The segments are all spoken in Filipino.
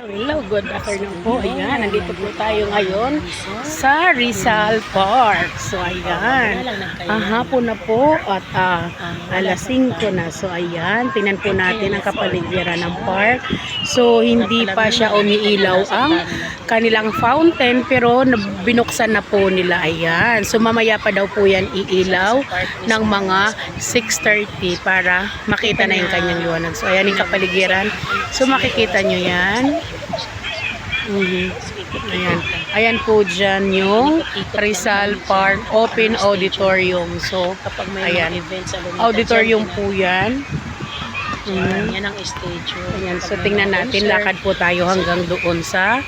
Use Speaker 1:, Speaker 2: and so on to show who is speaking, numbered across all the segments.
Speaker 1: Hello, good afternoon po. Ayan, nandito po tayo ngayon sa Rizal Park. So, ayan. Hapon na po at alas 5 na. So, ayan. Tingnan po natin ang kapaligiran ng park. So, hindi pa siya umiilaw ang kanilang fountain pero binuksan na po nila. Ayan. So, mamaya pa daw po yan iilaw ng mga 6:30 para makita na yung kanyang liwanag. So, ayan yung kapaligiran. So, makikita nyo yan. Ayan. Ayan po dyan yung Rizal Park Open Auditorium. So, ayan. Auditorium po yan.
Speaker 2: Yan ang stage.
Speaker 1: Ayan. So, tingnan natin. Lakad po tayo hanggang doon sa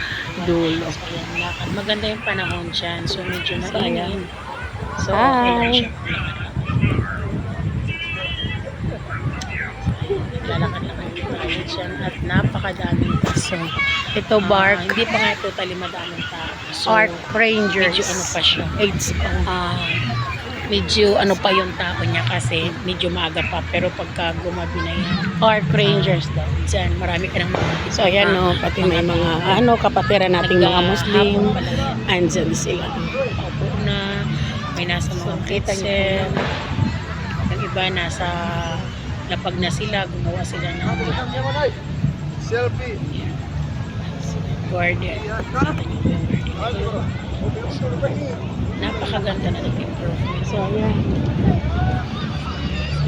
Speaker 1: dulo.
Speaker 2: Ayan, lakad. Maganda yung panahon dyan. So, medyo mainit. So,
Speaker 1: hi!
Speaker 2: Lalakad-lakad tayo dyan at napakadaming tao.
Speaker 1: Ito bark.
Speaker 2: Hindi pa nga totally madaming tao. So,
Speaker 1: Park Rangers.
Speaker 2: medyo ano pa siya.
Speaker 1: It's,
Speaker 2: medyo ano pa yung tao niya kasi medyo maaga pa. Pero pagka gumabi na yan,
Speaker 1: Park Rangers daw.
Speaker 2: dyan marami ka nang makikita.
Speaker 1: So, ayan no, pati may mga kapatiran nating mga Muslim. Andyan sila.
Speaker 2: Opo na, may nasa mga
Speaker 1: kita niyo
Speaker 2: kitchen. Yung iba nasa lapag na sila, gumawa sila ng
Speaker 3: Selfie.
Speaker 2: garden. Napakaganda na ng improvement.
Speaker 1: So, ayan.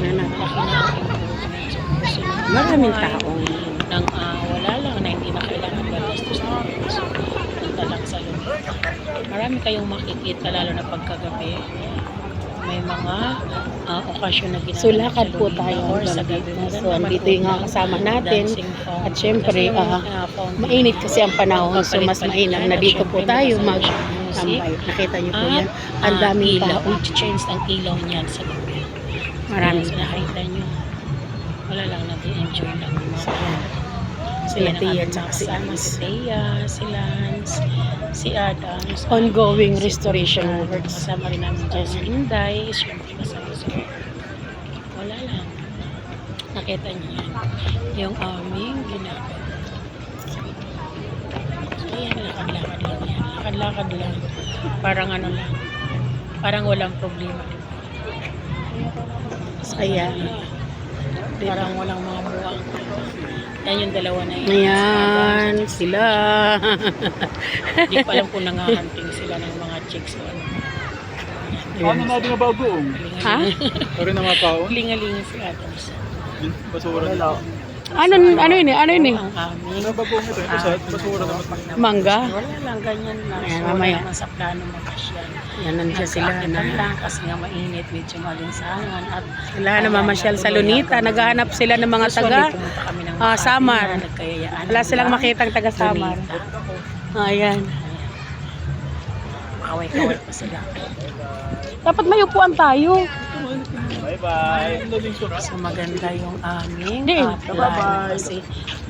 Speaker 2: Laki na ng improvement. So,
Speaker 1: Maraming tao.
Speaker 2: Nang wala lang na hindi na kailangan magastos na so, punta lang sa lugar. Marami kayong makikita lalo na pagkagabi. May mga okasyon na ginagawa.
Speaker 1: So, lakad po
Speaker 2: sa
Speaker 1: tayo
Speaker 2: or sa
Speaker 1: hanggang
Speaker 2: gabi.
Speaker 1: dito. So, andito yung mga kasama natin. At syempre, mainit kasi ang panahon. So, mas mainam na dito po tayo mag-tambay. Nakita niyo po yan. Ang daming
Speaker 2: ilaw.
Speaker 1: tao.
Speaker 2: I-change ang ilaw niyan sa gabi.
Speaker 1: Maraming
Speaker 2: So, nakita niyo. Wala lang nag-enjoy lang.
Speaker 1: So, ayan. Sila Tia at saka si
Speaker 2: Si
Speaker 1: Alice.
Speaker 2: Tia, si Lance, si Adams.
Speaker 1: Ongoing restoration works.
Speaker 2: Kasama rin namin dyan si Inday. Siyempre kasama sa wala lang. Nakita niyo yan. Yung aming ginagawa. So yan, lakad-lakad lang yan. Lakad-lakad lang. Parang ano lang. Parang walang problema.
Speaker 1: So, ayan.
Speaker 2: Parang walang mga buwang. Yan yung dalawa na yun.
Speaker 1: Ayan, sila.
Speaker 2: Hindi ko alam kung nangahanting sila ng mga chicks o ano.
Speaker 3: Paano natin nga bagoong?
Speaker 1: Ha?
Speaker 3: Pari na mapaon?
Speaker 2: Lingalinga si Adams.
Speaker 3: Basura na.
Speaker 1: Ano yun eh? Ano yun eh?
Speaker 2: Ang amin.
Speaker 3: Ano bagoong ito? Ito sa basura naman.
Speaker 1: Mangga?
Speaker 2: Wala lang, ganyan lang.
Speaker 1: Ayan,
Speaker 2: So,
Speaker 1: mamaya.
Speaker 2: wala naman sa plano makasyal.
Speaker 1: Yan, nandiyan sila na.
Speaker 2: lang kasi nga mainit, medyo malinsangan. At
Speaker 1: Sila na mamasyal sa Lunita. Naghahanap sila ng mga taga
Speaker 2: pumunta kami ng
Speaker 1: Samar.
Speaker 2: nagkayayaan.
Speaker 1: Wala silang makitang taga Samar. Ayan.
Speaker 2: Kaway-kaway pa sila.
Speaker 1: Dapat may upuan tayo.
Speaker 3: Bye-bye.
Speaker 2: So maganda yung aming
Speaker 1: Hindi.
Speaker 2: plano kasi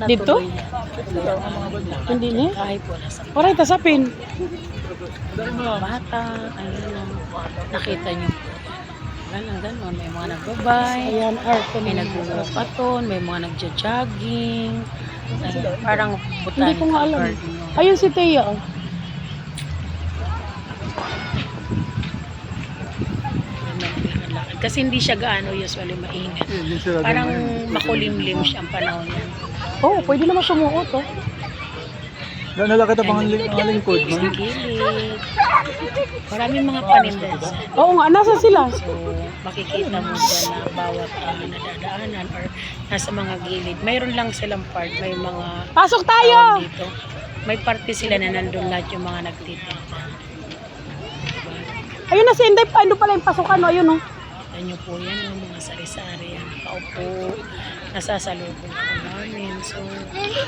Speaker 1: Dito?
Speaker 2: natuloy yan.
Speaker 1: Hindi na.
Speaker 2: Kahit wala sa
Speaker 1: Oray, tasapin.
Speaker 2: mga bata, ayun, nakita niyo po. Ganon, may mga nagbabay,
Speaker 1: Ayan, art.
Speaker 2: may nagbubukaton, may mga nagja-jogging, parang
Speaker 1: Hindi ko
Speaker 2: botanical
Speaker 1: nga alam.
Speaker 2: garden.
Speaker 1: Ayun si Tia. Oh.
Speaker 2: Kasi hindi siya gaano usually mainit. Parang makulimlim siya ang panahon niya.
Speaker 1: Oh, pwede naman sumuot oh.
Speaker 3: Nalakad ang mga lingkod
Speaker 2: Sa
Speaker 3: mo.
Speaker 2: gilid. Maraming mga paninda dyan.
Speaker 1: Oo nga, nasa sila.
Speaker 2: So, makikita mo dyan na bawat nadadaanan or nasa mga gilid. Mayroon lang silang part, may mga
Speaker 1: Pasok
Speaker 2: tawag
Speaker 1: tayo!
Speaker 2: dito. May parte sila na nandun lahat yung mga nagtitinda.
Speaker 1: Ayun na si Inday. Ano pala yung pasukan? Oh, ayun oh.
Speaker 2: Kita nyo po yan, yung mga sari-sari yan. Kaupo, nasasalubong po namin. So,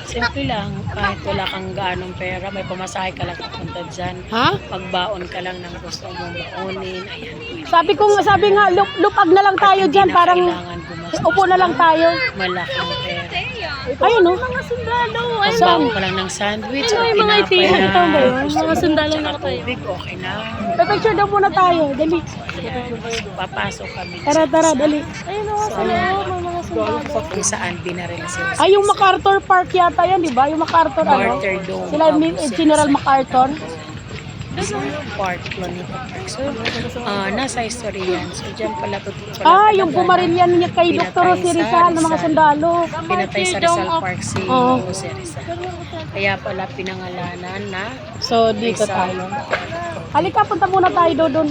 Speaker 2: simple lang. Kahit wala kang gaanong pera, may pamasahe ka lang papunta dyan.
Speaker 1: Ha?
Speaker 2: Magbaon ka lang ng gusto mong baonin. Ayan.
Speaker 1: Sabi nga, lupag na lang tayo dyan. Parang upo na lang tayo.
Speaker 2: Malaking pera.
Speaker 1: Ayun oh.
Speaker 4: Mga sundalo.
Speaker 2: Magbaon ka lang ng sandwich o
Speaker 4: Ay, mga
Speaker 2: tinapay
Speaker 4: itim.
Speaker 2: na
Speaker 4: Tama yun.
Speaker 2: gusto
Speaker 4: Mga
Speaker 2: mo.
Speaker 4: sundalo
Speaker 2: Tsaka
Speaker 4: na tayo.
Speaker 2: tubig, okay na.
Speaker 1: Picture daw muna tayo. Dali.
Speaker 2: Ayan. Papasok kami.
Speaker 1: Tara, dali.
Speaker 4: Ayun mga sila. Mga
Speaker 2: kung saan binaril si Jose
Speaker 1: Ay, yung
Speaker 2: Rizal.
Speaker 1: MacArthur Park yata yan, di ba? Yung MacArthur, ano?
Speaker 2: Martyrdom
Speaker 1: Sila
Speaker 2: of
Speaker 1: ni
Speaker 2: Jose
Speaker 1: General
Speaker 2: Rizal.
Speaker 1: MacArthur.
Speaker 2: Park, Planeta Park. So, nasa history yan. So, dyan pala
Speaker 1: Yung pumarilyan niya kay Dr. Jose Rizal ng mga sundalo.
Speaker 2: pinatay sa Rizal Park si
Speaker 1: Oo.
Speaker 2: Jose Rizal. Kaya pala pinangalanan na
Speaker 1: So, dito
Speaker 2: Rizal.
Speaker 1: tayo. Halika, punta muna tayo doon.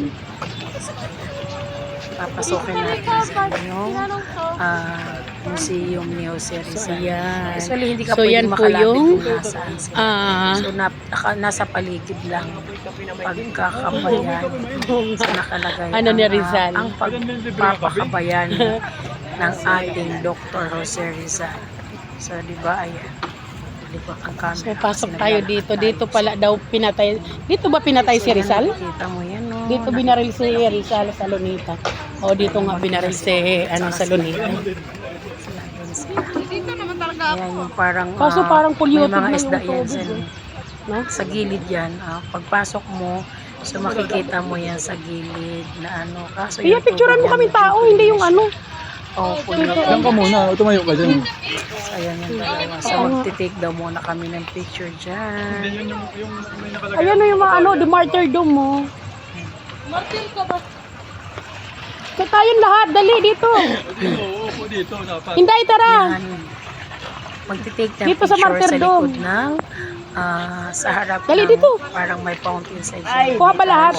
Speaker 2: Papasokin natin sa yung museum ni Jose
Speaker 1: So,
Speaker 2: Rizal.
Speaker 1: ayan.
Speaker 2: Actually, hindi ka
Speaker 1: So,
Speaker 2: pwede
Speaker 1: yan po
Speaker 2: makalapit
Speaker 1: yung,
Speaker 2: kung nasaan sila. So, nasa paligid lang pagkakabayan sa nakalagay
Speaker 1: Ano ni Rizal?
Speaker 2: ang pagpapakabayan ng ating Dr. Jose Rizal. So, di ba, ayan. Di ba, ang camera.
Speaker 1: So, pasok tayo dito. Dito pala daw pinatay. Dito ba pinatay si Rizal?
Speaker 2: Kita mo yan, no?
Speaker 1: Dito binaril si Rizal sa Lunita. O, dito nga binaril si sa Lunita.
Speaker 2: Ayan, yung parang,
Speaker 1: Kaso parang polluted
Speaker 2: may mga
Speaker 1: na
Speaker 2: isda
Speaker 1: yung
Speaker 2: yan
Speaker 1: tubig,
Speaker 2: sa,
Speaker 1: No?
Speaker 2: sa gilid yan. Pagpasok mo, so makikita mo yan sa gilid na ano. Kaso
Speaker 1: Iya,
Speaker 2: yung
Speaker 1: picturean mo
Speaker 2: tubig
Speaker 1: kami
Speaker 2: yan,
Speaker 1: tao, hindi yung ano.
Speaker 2: Oh, polluted.
Speaker 3: Diyan ka muna, tumayo ka dyan.
Speaker 2: So, ayan yung dalawa. So, magtitake daw muna kami ng picture dyan.
Speaker 3: Yun yung may nakalagay.
Speaker 1: Ayan o yung mga ano, the martyrdom mo. Kaya tayong lahat, dali dito.
Speaker 3: Oo, upo dito, dapat.
Speaker 1: Hinday, tara.
Speaker 2: Yan. Magtitake ng
Speaker 1: Dito sa
Speaker 2: picture sa
Speaker 1: martyrdom.
Speaker 2: likod ng sa harap
Speaker 1: Dali
Speaker 2: ng
Speaker 1: dito.
Speaker 2: parang may fountain sa dyan.
Speaker 1: Kuha ba lahat?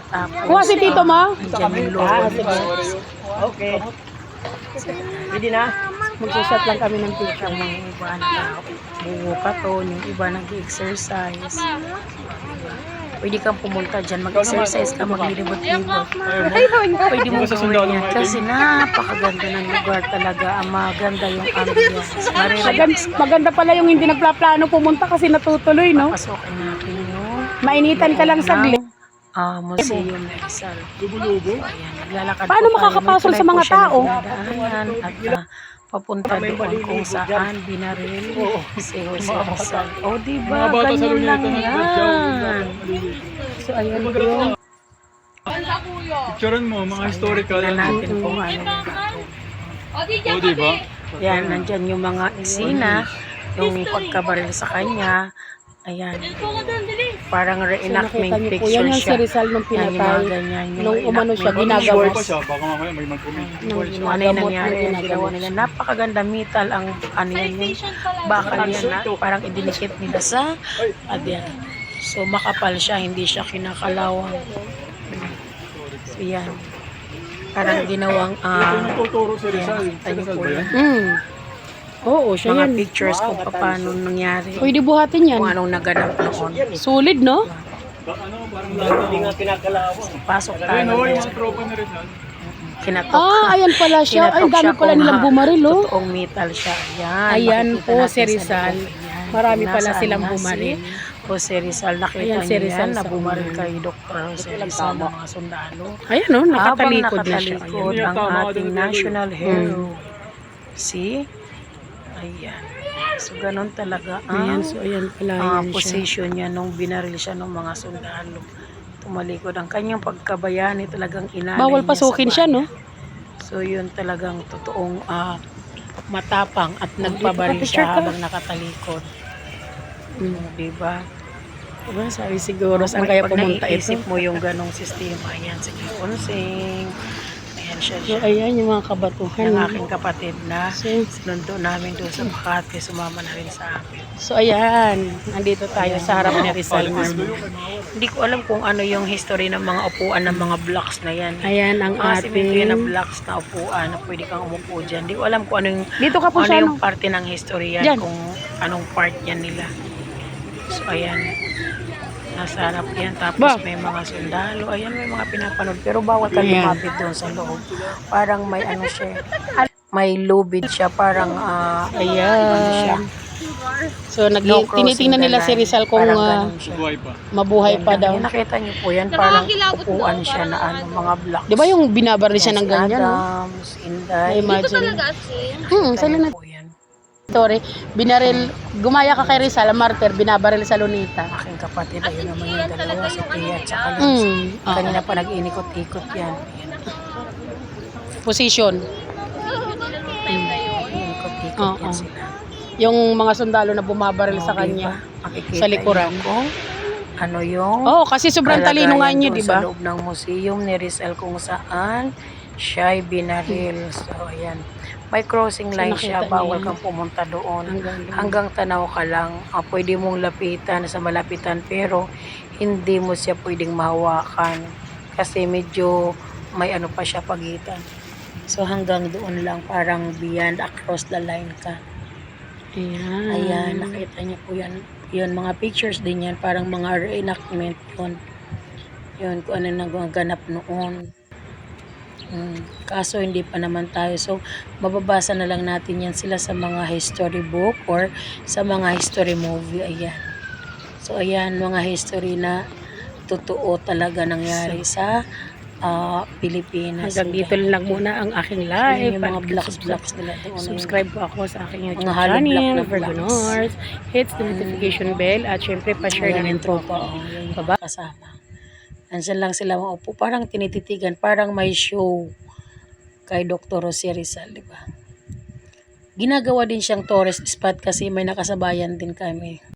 Speaker 2: Tapos,
Speaker 1: Kuha si Tito, ma.
Speaker 2: andyan yung logo.
Speaker 1: Okay. Hindi na. Magsusot lang kami ng picture.
Speaker 2: Yung mga iba nagbubukaton, yung iba nag-exercise. Pwede kang pumunta dyan, mag-exercise ka, maglilibot-libot. Pwede mo gawin yan kasi napakaganda ng lugar talaga. Maganda yung ambience.
Speaker 1: Maganda pala yung hindi nagplaplano pumunta kasi natutuloy, no?
Speaker 2: Pasokin natin yung
Speaker 1: Mainitan ka lang saglit.
Speaker 2: Museum ni Rizal.
Speaker 3: Lubo-lubo.
Speaker 2: Ayan, naglalakad
Speaker 1: Paano
Speaker 2: po tayo.
Speaker 1: makakapasok
Speaker 2: May
Speaker 1: sa mga
Speaker 2: tulay po siya
Speaker 1: tao?
Speaker 2: na dinadaanan at papunta doon kung saan binaril si Jose Rizal. O, diba?
Speaker 3: Mga bata sa
Speaker 2: Ganyan lang
Speaker 3: luneta ng
Speaker 2: yan. So, ayan po yung
Speaker 3: Picturean mo, mga historical.
Speaker 2: tingnan natin kung ano yung gagawin.
Speaker 3: O, diba?
Speaker 2: Yan, nandyan yung mga eksena, yung pagkabaril sa kanya. Ayan. Parang
Speaker 1: So,
Speaker 2: reenactment
Speaker 1: nakita niyo po,
Speaker 2: picture
Speaker 1: yan yung si
Speaker 2: siya.
Speaker 1: Rizal nung
Speaker 2: Yan yung mga
Speaker 1: pinatay.
Speaker 2: ganyan. Yung
Speaker 1: Nung umano siya,
Speaker 2: reenactment
Speaker 3: Sure
Speaker 1: ginagawa.
Speaker 3: pa siya, baka mamaya may mag-comment.
Speaker 1: Nung
Speaker 2: ano yung
Speaker 1: ginagamot
Speaker 2: nangyari,
Speaker 1: ng
Speaker 2: yung ginawa
Speaker 1: ginagawa.
Speaker 2: nila. Napakaganda metal ang ano yan yung bakal yan na parang idinikit nila sa pader. So makapal siya, hindi siya kinakalawang. So yan. Parang ginawang
Speaker 3: Ito tuturo si Rizal. Si
Speaker 2: Tayo
Speaker 3: Rizal
Speaker 2: po
Speaker 3: ba yan?
Speaker 1: Oo, siya
Speaker 2: mga
Speaker 1: yan.
Speaker 2: pictures kung paano nangyari.
Speaker 1: Pwede buhatin yan.
Speaker 2: Kung anong naganap noon.
Speaker 1: Solid, no?
Speaker 3: Ano, parang lahat.
Speaker 2: Pasok tayo.
Speaker 3: Ayun o, yung mga tropa ni Rizal.
Speaker 2: Kinatok.
Speaker 1: Ayan pala siya. Ay,
Speaker 2: Kinatok
Speaker 1: dami
Speaker 2: siya
Speaker 1: pala
Speaker 2: kung
Speaker 1: nilang bumaril, oh.
Speaker 2: Totoong metal siya. Yan.
Speaker 1: Ayan
Speaker 2: makikita
Speaker 1: po
Speaker 2: natin
Speaker 1: si
Speaker 2: sa
Speaker 1: Rizal.
Speaker 2: likod. Ayan.
Speaker 1: Marami
Speaker 2: Kung
Speaker 1: pala
Speaker 2: nasaan
Speaker 1: silang
Speaker 2: na
Speaker 1: bumaril.
Speaker 2: Jose Rizal, nakita
Speaker 1: Ayan si
Speaker 2: niyo
Speaker 1: Rizal
Speaker 2: yan, na
Speaker 1: sa
Speaker 2: bumaril
Speaker 1: ulo.
Speaker 2: kay Dr. Jose Rizal ng mga sundalo.
Speaker 1: Ayan, no?
Speaker 2: Habang
Speaker 1: Nakatalikod na siya.
Speaker 2: nakatalikod
Speaker 3: Ayan.
Speaker 2: ang ating national hero. See? Ayan. So, ganun talaga
Speaker 1: Ayan,
Speaker 2: ang
Speaker 1: so ayan pala yan siya.
Speaker 2: position niya nung binaril siya ng mga sundalo. Tumalikod. Ang kanyang pagkabayani talagang inalay
Speaker 1: Bawal
Speaker 2: niya
Speaker 1: pasukin
Speaker 2: sa
Speaker 1: siya,
Speaker 2: bayan.
Speaker 1: no?
Speaker 2: So, yun talagang totoong matapang at nagpabaril
Speaker 1: picture
Speaker 2: siya
Speaker 1: ka.
Speaker 2: habang nakatalikod. Diba?
Speaker 1: Diba? Sabi siguro, saan kaya
Speaker 2: Pag
Speaker 1: pumunta ito?
Speaker 2: naiisip mo yung ganong sistema, ayan, sige, Onsing. Ayan siya
Speaker 1: So,
Speaker 2: siya.
Speaker 1: ayan yung mga kabatuhan.
Speaker 2: Yung
Speaker 1: no?
Speaker 2: aking kapatid na
Speaker 1: So,
Speaker 2: sinundo namin doon sa Makati, sumama na rin sa amin.
Speaker 1: so, ayan. Nandito tayo sa harap ni Rizal mismo.
Speaker 2: Hindi ko alam kung ano yung history ng mga upuan ng mga blocks na yan.
Speaker 1: Ayan ang
Speaker 2: Mga simento yan na
Speaker 1: ating...
Speaker 2: blocks na upuan na pwede kang umupo dyan. Hindi ko alam kung ano yung,
Speaker 1: Dito ka po
Speaker 2: ano
Speaker 1: siya,
Speaker 2: yung
Speaker 1: no?
Speaker 2: parte ng history yan,
Speaker 1: Dyan.
Speaker 2: kung anong part yan nila. So, ayan. Nasa harap yan. Tapos
Speaker 1: Ba?
Speaker 2: may mga sundalo. Ayan, may mga pinapanood. Pero bawal ka
Speaker 1: Ayan.
Speaker 2: lumapit doon sa loob. Parang may ano siya. May lubid siya. Parang, ano siya.
Speaker 1: Ayan. So,
Speaker 2: No crossing
Speaker 1: tinitingnan
Speaker 2: the
Speaker 1: nila si
Speaker 2: line.
Speaker 1: Rizal kung
Speaker 2: Parang ganun siya.
Speaker 3: Buhay pa.
Speaker 1: mabuhay pa daw.
Speaker 2: Yan, nakita niyo po yan. Parang upuan siya na ano, mga blocks.
Speaker 1: Di ba yung binabaril siya ng ganyan, no?
Speaker 2: Adams, Inday.
Speaker 1: Imagine. Sila na
Speaker 2: po yan.
Speaker 1: story. Binaril, gumaya ka kay Rizal, martyr, binabaril sa Lunita.
Speaker 2: Aking kapatid, ayun naman yung dalawa, si Tia at saka Lindsay. Kanina pa nag-inikot-ikot yan. Ayan.
Speaker 1: Position. Oo.
Speaker 2: yan sila.
Speaker 1: Yung mga sundalo na bumabaril sa
Speaker 2: Oo,
Speaker 1: kanya.
Speaker 2: diba? Makikita
Speaker 1: Sa likuran.
Speaker 2: niyo kung ano yung
Speaker 1: Oo, kasi sobrang talino nga
Speaker 2: kalagayan
Speaker 1: niya,
Speaker 2: doon
Speaker 1: di ba?
Speaker 2: sa loob ng museum ni Rizal kung saan siya'y binaril. So, ayan. May crossing
Speaker 1: So,
Speaker 2: line
Speaker 1: nakita
Speaker 2: siya, bawal
Speaker 1: niyo yan.
Speaker 2: kang pumunta doon.
Speaker 1: Hanggang doon.
Speaker 2: Hanggang tanaw ka lang, pwede mong lapitan sa malapitan pero hindi mo siya pwedeng mahawakan kasi medyo may ano pa siya pagitan. So hanggang doon lang, parang beyond, across the line ka.
Speaker 1: Ayan.
Speaker 2: Ayan, nakita niyo po yan. Yun, mga pictures din yan, parang mga reenactment yun. Yun, kung ano nagaganap noon. Kaso hindi pa naman tayo. So, mababasa na lang natin yan sila sa mga history book or sa mga history movie. Ayan. So, ayan, mga history na totoo talaga nangyari sa Pilipinas.
Speaker 1: Hanggang dito lang muna ang aking
Speaker 2: Yun
Speaker 1: live.
Speaker 2: yung mga blocks nila doon.
Speaker 1: Subscribe po ako sa aking YouTube
Speaker 2: Mga hollow block
Speaker 1: channel,
Speaker 2: na
Speaker 1: Virgonors. Hits the notification bell at syempre pa-share na rin po.
Speaker 2: Yun yung
Speaker 1: Baba.
Speaker 2: kasama. Andiyan lang sila maupo. Parang tinititigan. Parang may show kay Dr. Jose Rizal, di ba? Ginagawa din siyang tourist spot kasi may nakasabayan din kami.